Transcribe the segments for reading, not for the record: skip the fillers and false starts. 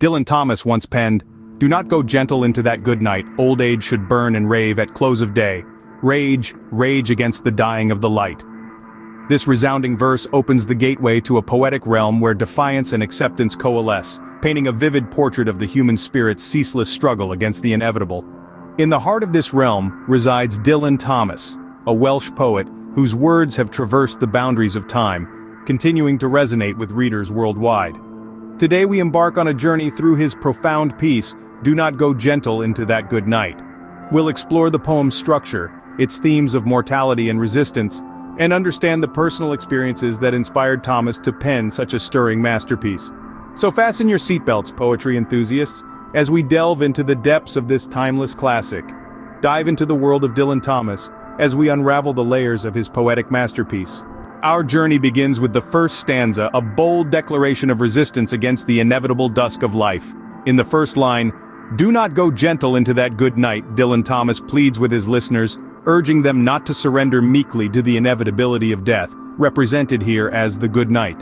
DylanThomas once penned, "Do not go gentle into that good night, old age should burn and rave at close of day. Rage, rage against the dying of the light." This resounding verse opens the gateway to a poetic realm where defiance and acceptance coalesce, painting a vivid portrait of the human spirit's ceaseless struggle against the inevitable. In the heart of this realm resides DylanThomas, a Welsh poet whose words have traversed the boundaries of time, continuing to resonate with readers worldwide. Today we embark on a journey through his profound piece, "Do Not Go Gentle Into That Good Night." We'll explore the poem's structure, its themes of mortality and resistance, and understand the personal experiences that inspired Thomas to pen such a stirring masterpiece. So fasten your seatbelts, poetry enthusiasts, as we delve into the depths of this timeless classic. Dive into the world of DylanThomas as we unravel the layers of his poetic masterpiece. Our journey begins with the first stanza, a bold declaration of resistance against the inevitable dusk of life. In the first line, "Do not go gentle into that good night," DylanThomas pleads with his listeners, urging them not to surrender meekly to the inevitability of death, represented here as the good night.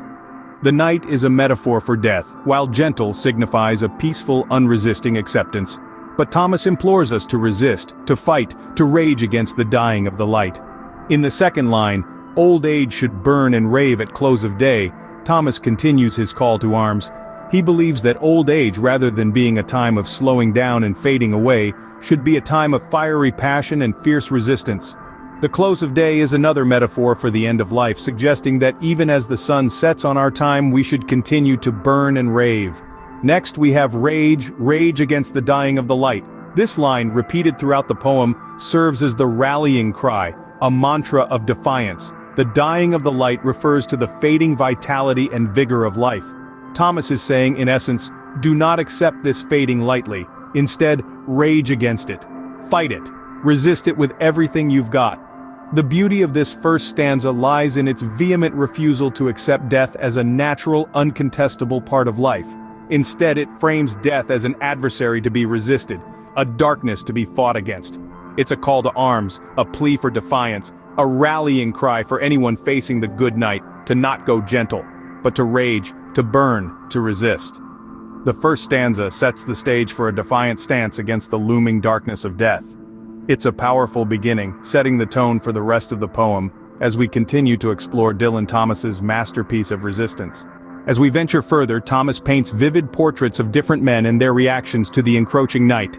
The night is a metaphor for death, while gentle signifies a peaceful, unresisting acceptance. But Thomas implores us to resist, to fight, to rage against the dying of the light. In the second line, "Old age should burn and rave at close of day," Thomas continues his call to arms. He believes that old age, rather than being a time of slowing down and fading away, should be a time of fiery passion and fierce resistance. The close of day is another metaphor for the end of life, suggesting that even as the sun sets on our time, we should continue to burn and rave. Next we have "Rage, rage against the dying of the light." This line, repeated throughout the poem, serves as the rallying cry, a mantra of defiance. The dying of the light refers to the fading vitality and vigor of life. Thomas is saying, in essence, do not accept this fading lightly. Instead, rage against it. Fight it. Resist it with everything you've got. The beauty of this first stanza lies in its vehement refusal to accept death as a natural, uncontestable part of life. Instead, it frames death as an adversary to be resisted, a darkness to be fought against. It's a call to arms, a plea for defiance, a rallying cry for anyone facing the good night, to not go gentle, but to rage, to burn, to resist. The first stanza sets the stage for a defiant stance against the looming darkness of death. It's a powerful beginning, setting the tone for the rest of the poem, as we continue to explore DylanThomas's masterpiece of resistance. As we venture further, Thomas paints vivid portraits of different men and their reactions to the encroaching night.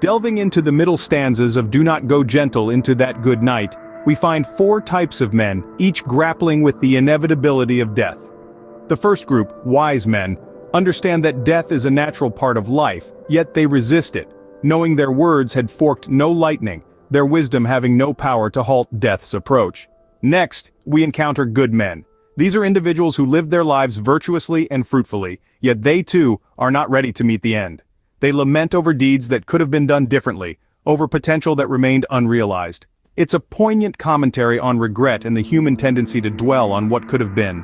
Delving into the middle stanzas of "Do Not Go Gentle Into That Good Night," we find four types of men, each grappling with the inevitability of death. The first group, wise men, understand that death is a natural part of life, yet they resist it, knowing their words had forked no lightning, their wisdom having no power to halt death's approach. Next, we encounter good men. These are individuals who lived their lives virtuously and fruitfully, yet they too are not ready to meet the end. They lament over deeds that could have been done differently, over potential that remained unrealized. It's a poignant commentary on regret and the human tendency to dwell on what could have been.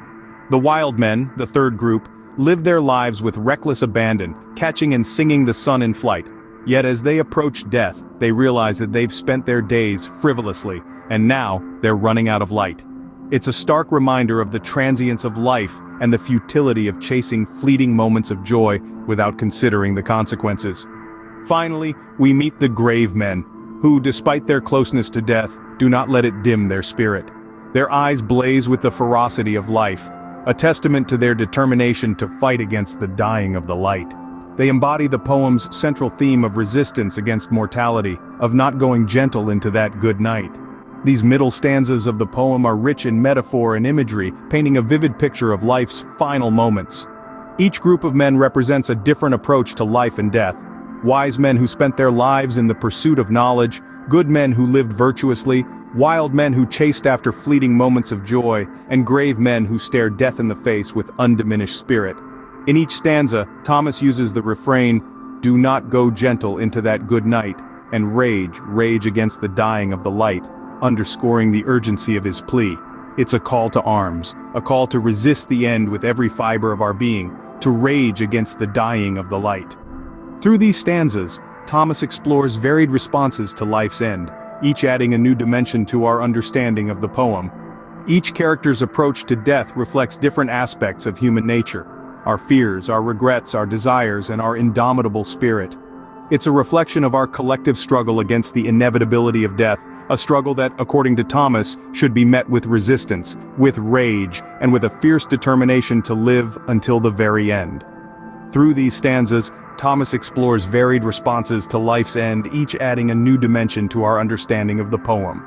The wild men, the third group, live their lives with reckless abandon, catching and singing the sun in flight. Yet as they approach death, they realize that they've spent their days frivolously, and now they're running out of light. It's a stark reminder of the transience of life and the futility of chasing fleeting moments of joy without considering the consequences. Finally, we meet the grave men, who, despite their closeness to death, do not let it dim their spirit. Their eyes blaze with the ferocity of life, a testament to their determination to fight against the dying of the light. They embody the poem's central theme of resistance against mortality, of not going gentle into that good night. These middle stanzas of the poem are rich in metaphor and imagery, painting a vivid picture of life's final moments. Each group of men represents a different approach to life and death. Wise men who spent their lives in the pursuit of knowledge, good men who lived virtuously, wild men who chased after fleeting moments of joy, and grave men who stared death in the face with undiminished spirit. In each stanza, Thomas uses the refrain, "Do not go gentle into that good night," and "Rage, rage against the dying of the light," underscoring the urgency of his plea. It's a call to arms, a call to resist the end with every fiber of our being, to rage against the dying of the light. Through these stanzas, Thomas explores varied responses to life's end, each adding a new dimension to our understanding of the poem. Each character's approach to death reflects different aspects of human nature. our fears, our regrets, our desires, and our indomitable spirit. It's a reflection of our collective struggle against the inevitability of death, a struggle that, according to Thomas, should be met with resistance, with rage, and with a fierce determination to live until the very end. Through these stanzas, Thomas explores varied responses to life's end, each adding a new dimension to our understanding of the poem.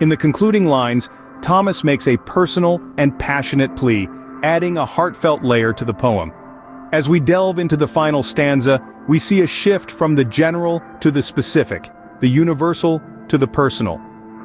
In the concluding lines, Thomas makes a personal and passionate plea, adding a heartfelt layer to the poem. As we delve into the final stanza, we see a shift from the general to the specific, the universal to the personal.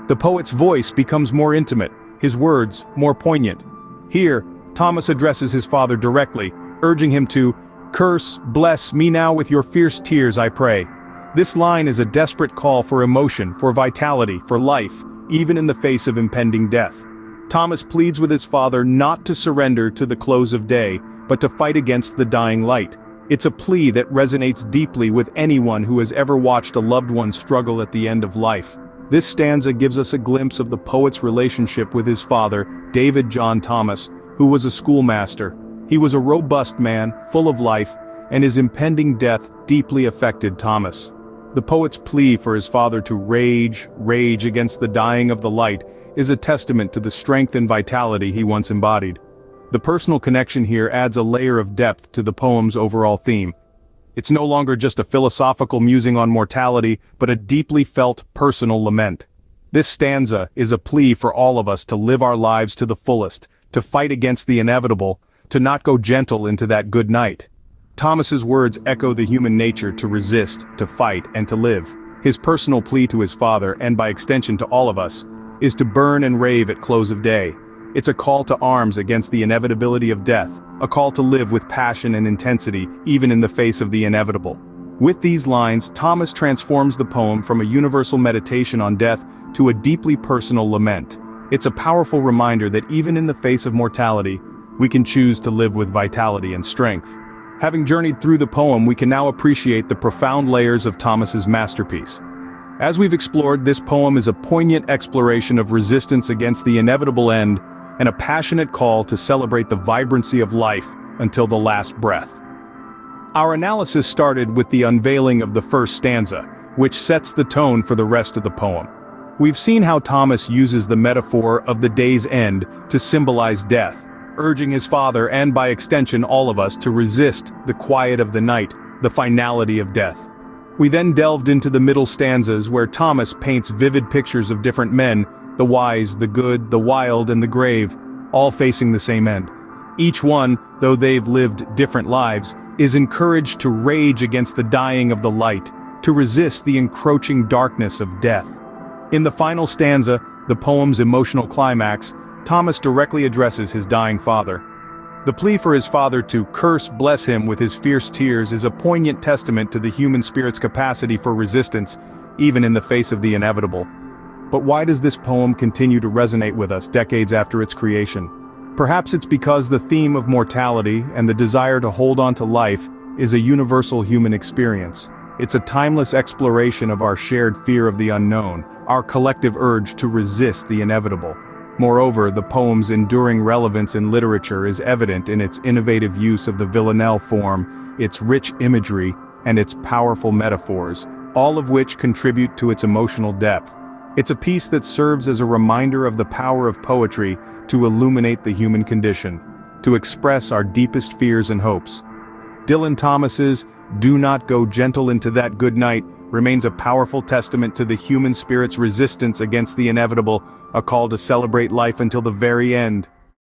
The poet's voice becomes more intimate, his words more poignant. Here, Thomas addresses his father directly, urging him to "Curse, bless me now with your fierce tears, I pray." This line is a desperate call for emotion, for vitality, for life, even in the face of impending death. Thomas pleads with his father not to surrender to the close of day, but to fight against the dying light. It's a plea that resonates deeply with anyone who has ever watched a loved one struggle at the end of life. This stanza gives us a glimpse of the poet's relationship with his father, David John Thomas, who was a schoolmaster. He was a robust man, full of life, and his impending death deeply affected Thomas. The poet's plea for his father to rage against the dying of the light is a testament to the strength and vitality he once embodied. The personal connection here adds a layer of depth to the poem's overall theme. It's no longer just a philosophical musing on mortality, but a deeply felt personal lament. This stanza is a plea for all of us to live our lives to the fullest, to fight against the inevitable, to not go gentle into that good night. Thomas's words echo the human nature to resist, to fight, and to live. His personal plea to his father, and by extension to all of us, is to burn and rave at close of day. It's a call to arms against the inevitability of death, a call to live with passion and intensity, even in the face of the inevitable. With these lines, Thomas transforms the poem from a universal meditation on death to a deeply personal lament. It's a powerful reminder that even in the face of mortality, we can choose to live with vitality and strength. Having journeyed through the poem, we can now appreciate the profound layers of Thomas's masterpiece. As we've explored, this poem is a poignant exploration of resistance against the inevitable end, and a passionate call to celebrate the vibrancy of life until the last breath. Our analysis started with the unveiling of the first stanza, which sets the tone for the rest of the poem. We've seen how Thomas uses the metaphor of the day's end to symbolize death, urging his father and by extension all of us to resist the quiet of the night, the finality of death. We then delved into the middle stanzas where Thomas paints vivid pictures of different men, the wise, the good, the wild, and the grave, all facing the same end. Each one, though they've lived different lives, is encouraged to rage against the dying of the light, to resist the encroaching darkness of death. In the final stanza, the poem's emotional climax, Thomas directly addresses his dying father. The plea for his father to curse, bless him with his fierce tears is a poignant testament to the human spirit's capacity for resistance, even in the face of the inevitable. But why does this poem continue to resonate with us decades after its creation? Perhaps it's because the theme of mortality and the desire to hold on to life is a universal human experience. It's a timeless exploration of our shared fear of the unknown, our collective urge to resist the inevitable. Moreover, the poem's enduring relevance in literature is evident in its innovative use of the Villanelle form, its rich imagery, and its powerful metaphors, all of which contribute to its emotional depth. It's a piece that serves as a reminder of the power of poetry to illuminate the human condition, to express our deepest fears and hopes. DylanThomas's "Do Not Go Gentle Into That Good Night" remains a powerful testament to the human spirit's resistance against the inevitable, a call to celebrate life until the very end.